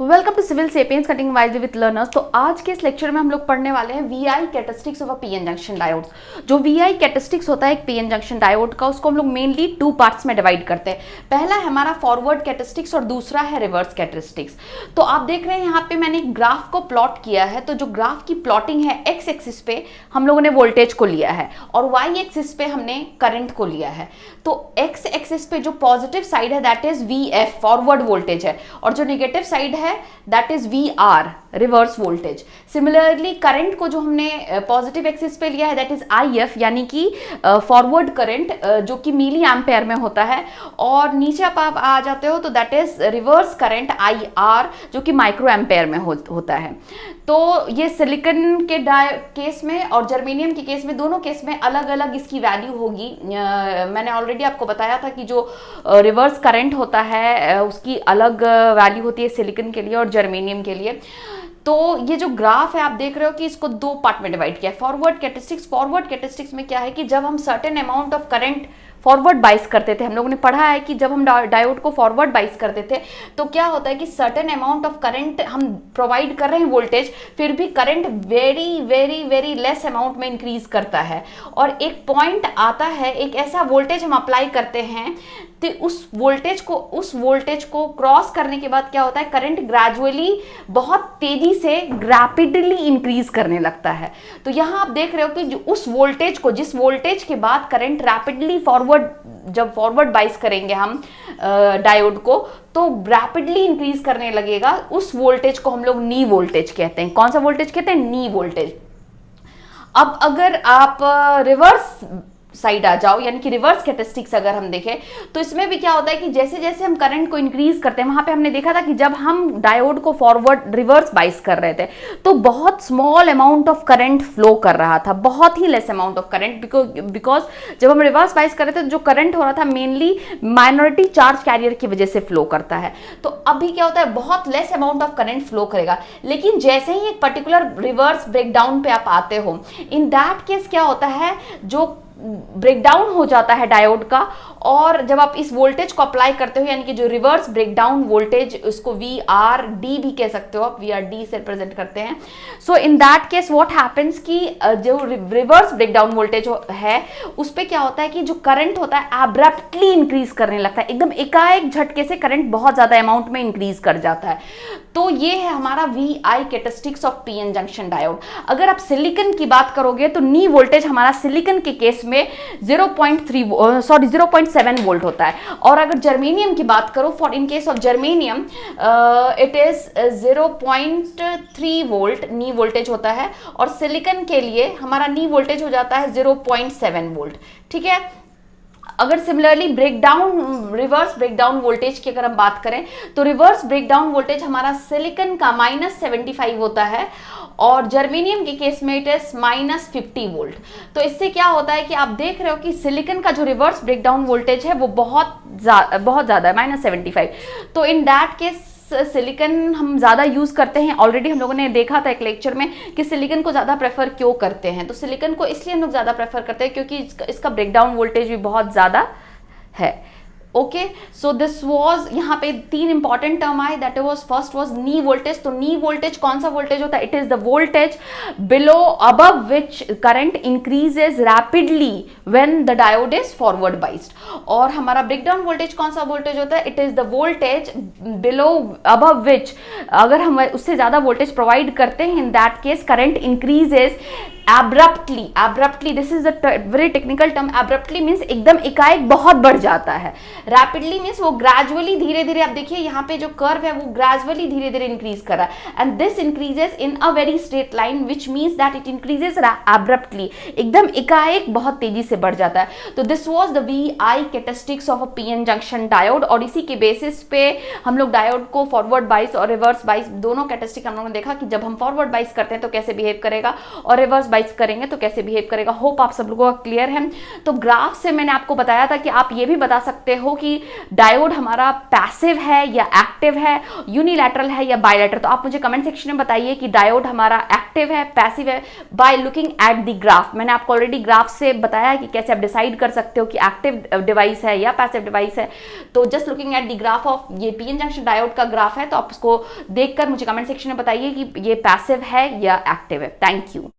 Welcome to Civil Sapiens cutting wisely with learners. तो आज के इस लेक्चर में हम लोग पढ़ने वाले हैं VI characteristics of a PN junction diode. जो वीआई कैरेक्टरिस्टिक्स होता है एक पीएन जंक्शन डायोड का, उसको हम लोग मेनली टू पार्ट्स में डिवाइड करते हैं। पहला है हमारा फॉरवर्ड कैरेक्टरिस्टिक्स और दूसरा है रिवर्स कैरेक्टरिस्टिक्स। तो आप देख रहे हैं यहाँ पे मैंने एक ग्राफ को प्लॉट किया है। तो जो ग्राफ की प्लॉटिंग है, एक्स एक्सिस पे हम लोगों ने वोल्टेज को लिया है और वाई एक्सिस पे हमने करंट को लिया है। तो एक्स एक्सिस पे जो पॉजिटिव साइड है that is V F, forward voltage है, और जो नेगेटिव साइड है that is V R, reverse voltage. Similarly current को जो हमने पॉजिटिव एक्सिस पे लिया है दैट इज आई एफ, यानी कि फॉरवर्ड करंट जो कि मिली एम्पेयर में होता है, और नीचे आप आ जाते हो तो that is reverse current I R जो कि माइक्रो एम्पेयर में होता है। तो ये सिलिकॉन के केस में और जर्मेनियम के केस में, दोनों केस में अलग अलग इसकी वैल्यू होगी। मैंने ऑलरेडी आपको बताया था कि जो रिवर्स करंट होता है उसकी अलग वैल्यू होती है सिलिकॉन के लिए और जर्मेनियम के लिए। तो ये जो ग्राफ है आप देख रहे हो कि इसको दो पार्ट में डिवाइड किया है। फॉरवर्ड कैरेक्टरिस्टिक्स में क्या है कि जब हम certain amount of current forward बाइस करते थे, हम लोगों ने पढ़ा है कि जब हम डायोड को फॉरवर्ड बाइस करते थे तो क्या होता है कि सर्टेन अमाउंट ऑफ करंट हम प्रोवाइड कर रहे हैं वोल्टेज, फिर भी current very very very less amount में इंक्रीज करता है। और एक पॉइंट आता है, एक ऐसा वोल्टेज हम अप्लाई करते हैं तो उस वोल्टेज को क्रॉस करने के बाद क्या होता है, करंट ग्रेजुअली बहुत तेजी से रैपिडली इंक्रीज करने लगता है। तो यहां आप देख रहे हो कि उस वोल्टेज को, जिस वोल्टेज के बाद करंट रैपिडली जब फॉरवर्ड बाइस करेंगे हम डायोड को तो रैपिडली इंक्रीज करने लगेगा, उस वोल्टेज को हम लोग नी वोल्टेज कहते हैं। कौन सा वोल्टेज कहते हैं? नी वोल्टेज। अब अगर आप रिवर्स साइड आ जाओ, यानी कि रिवर्स कैरेक्टरिस्टिक्स अगर हम देखें तो इसमें भी क्या होता है कि जैसे जैसे हम करंट को इंक्रीज करते हैं, वहां पे हमने देखा था कि जब हम डायोड को फॉरवर्ड रिवर्स बाइस कर रहे थे तो बहुत small amount of current flow कर रहा था, बहुत ही less amount of current, because जब हम रिवर्स बाइस कर रहे थे तो जो करंट हो रहा था मेनली माइनॉरिटी चार्ज कैरियर की वजह से फ्लो करता है। तो अभी क्या होता है, बहुत less amount of current flow करेगा। लेकिन जैसे ही एक पर्टिकुलर रिवर्स ब्रेकडाउन पे आप आते हो, इन दैट केस क्या होता है, जो ब्रेकडाउन हो जाता है डायोड का, और जब आप इस वोल्टेज को अप्लाई करते हो, यानी कि जो रिवर्स ब्रेकडाउन वोल्टेज, उसको वी आर डी भी कह सकते हो आप, वी आर डी से रिप्रेजेंट करते हैं। So in that case what happens कि जो रिवर्स ब्रेकडाउन वोल्टेज है उस पे क्या होता है कि जो करंट होता है एब्रप्टली इंक्रीज करने लगता है, एकदम एकाएक झटके से करंट बहुत ज्यादा अमाउंट में इंक्रीज कर जाता है। तो ये है हमारा V I characteristics of PN junction diode. अगर आप सिलिकॉन की बात करोगे तो नी वोल्टेज हमारा सिलिकॉन के केस में 0.7 वोल्ट होता है, और अगर जर्मेनियम की बात करो, for in case of germanium it is 0.3 volt knee voltage होता है, और सिलिकॉन के लिए हमारा नी वोल्टेज हो जाता है 0.7 वोल्ट। ठीक है। अगर सिमिलरली रिवर्स ब्रेकडाउन वोल्टेज की अगर हम बात करें तो रिवर्स ब्रेकडाउन वोल्टेज हमारा सिलिकॉन का -75 होता है, और जर्मेनियम के केस में इट इज -50 वोल्ट। तो इससे क्या होता है कि आप देख रहे हो कि सिलिकॉन का जो रिवर्स ब्रेकडाउन वोल्टेज है वो बहुत ज्यादा है, -75। तो इन दैट केस सिलिकॉन हम ज़्यादा यूज़ करते हैं। ऑलरेडी हम लोगों ने देखा था एक लेक्चर में कि सिलिकॉन को ज़्यादा प्रेफर क्यों करते हैं। तो सिलिकॉन को इसलिए हम लोग ज़्यादा प्रेफर करते हैं क्योंकि इसका ब्रेकडाउन वोल्टेज भी बहुत ज़्यादा है। ओके, सो दिस वाज, यहाँ पे 3 इंपॉर्टेंट टर्म आए, that was first was knee voltage. तो नी वोल्टेज कौन सा वोल्टेज होता है? It is the voltage below above which current increases rapidly when the diode is forward biased. और हमारा ब्रेकडाउन वोल्टेज कौन सा वोल्टेज होता है? It is the voltage below above विच, अगर हम उससे ज्यादा वोल्टेज प्रोवाइड करते हैं, इन that case current increases abruptly, this is a very technical term। abruptly means एकदम एकाएक बहुत बढ़ जाता है। rapidly means वो gradually, धीरे धीरे, आप देखिए यहाँ पे जो कर्व है वो gradually धीरे धीरे इंक्रीज कर रहा है, and this increases in a very straight line which means that it increases abruptly, एकदम एकाएक बहुत तेजी से बढ़ जाता है। तो this was the VI characteristics of a PN junction diode, और इसी के बेसिस पे हम लोग डायोड को फॉरवर्ड बाइस और रिवर्स बाइस दोनों कैरेक्टरिस्टिक हम लोगों ने देखा कि जब हम फॉरवर्ड बाइस करते हैं तो कैसे बिहेव करेगा, और रिवर्स बाइस करेंगे तो कैसे बिहेव करेगा। होप आप सब लोगों का क्लियर है। तो ग्राफ से मैंने आपको बताया था कि आप ये भी बता सकते हो हो कि डायोड हमारा पैसिव है या एक्टिव है, यूनिलैटरल है या बायलैटरल। तो आप मुझे कमेंट सेक्शन में बताइए कि डायोड हमारा एक्टिव है, पैसिव है, by looking at the graph. मैंने आपको ऑलरेडी ग्राफ से बताया कि कैसे आप डिसाइड कर सकते हो कि एक्टिव डिवाइस है या पैसिव डिवाइस है। तो just looking at the graph of, ये पीएन जंक्शन डायोड का ग्राफ है, तो आप उसको देखकर मुझे कमेंट सेक्शन में बताइए कि ये पैसिव है या एक्टिव है। Thank you.